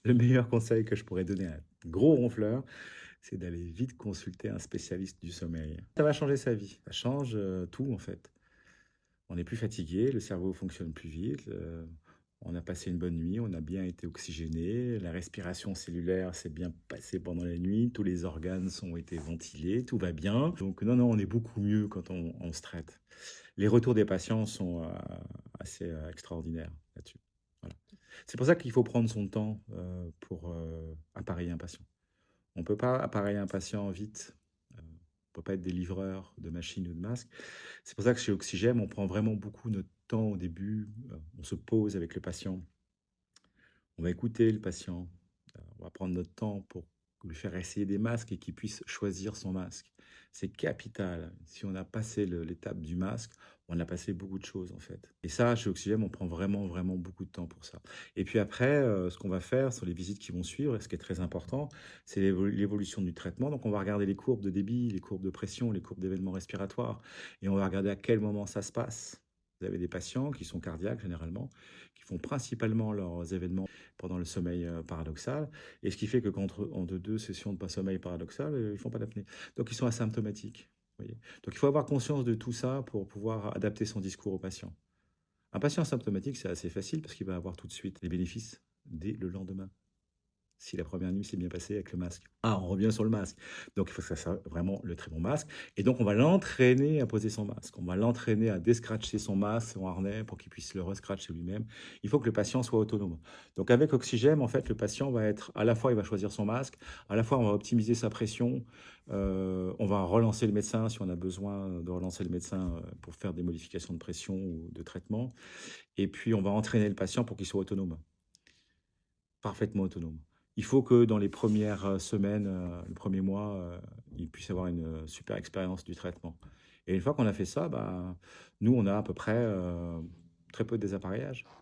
Le meilleur conseil que je pourrais donner à un gros ronfleur, c'est d'aller vite consulter un spécialiste du sommeil. Ça va changer sa vie, ça change, tout en fait. On est plus fatigué, le cerveau fonctionne plus vite, on a passé une bonne nuit, on a bien été oxygéné, la respiration cellulaire s'est bien passée pendant la nuit, tous les organes ont été ventilés, tout va bien. Donc non, non, on est beaucoup mieux quand on se traite. Les retours des patients sont, assez, extraordinaires là-dessus. Voilà. C'est pour ça qu'il faut prendre son temps, pour, appareiller un patient. On ne peut pas appareiller un patient vite, on ne peut pas être des livreurs de machines ou de masques. C'est pour ça que chez Oxygem, on prend vraiment beaucoup notre temps au début, on se pose avec le patient, on va écouter le patient, on va prendre notre temps pour lui faire essayer des masques et qu'il puisse choisir son masque. C'est capital. Si on a passé l'étape du masque, on a passé beaucoup de choses en fait. Et ça, chez Oxygem, on prend vraiment, vraiment beaucoup de temps pour ça. Et puis après, ce qu'on va faire sur les visites qui vont suivre, et ce qui est très important, c'est l'évolution du traitement. Donc on va regarder les courbes de débit, les courbes de pression, les courbes d'événements respiratoires, et on va regarder à quel moment ça se passe. Vous avez des patients qui sont cardiaques généralement, qui font principalement leurs événements pendant le sommeil paradoxal. Et ce qui fait que entre deux sessions de sommeil paradoxal, ils ne font pas d'apnée. Donc ils sont asymptomatiques. Voyez. Donc il faut avoir conscience de tout ça pour pouvoir adapter son discours au patient. Un patient asymptomatique, c'est assez facile parce qu'il va avoir tout de suite les bénéfices dès le lendemain si la première nuit s'est bien passée avec le masque. Ah, on revient sur le masque. Donc, il faut que ça soit vraiment le très bon masque. Et donc, on va l'entraîner à poser son masque. On va l'entraîner à descratcher son masque, son harnais, pour qu'il puisse le rescratcher lui-même. Il faut que le patient soit autonome. Donc, avec Oxygène, en fait, le patient va être, à la fois, il va choisir son masque, à la fois, on va optimiser sa pression, on va relancer le médecin si on a besoin de relancer le médecin pour faire des modifications de pression ou de traitement. Et puis, on va entraîner le patient pour qu'il soit autonome, parfaitement autonome. Il faut que dans les premières semaines, le premier mois, il puisse avoir une super expérience du traitement. Et une fois qu'on a fait ça, bah, nous, on a à peu près très peu de désappareillage.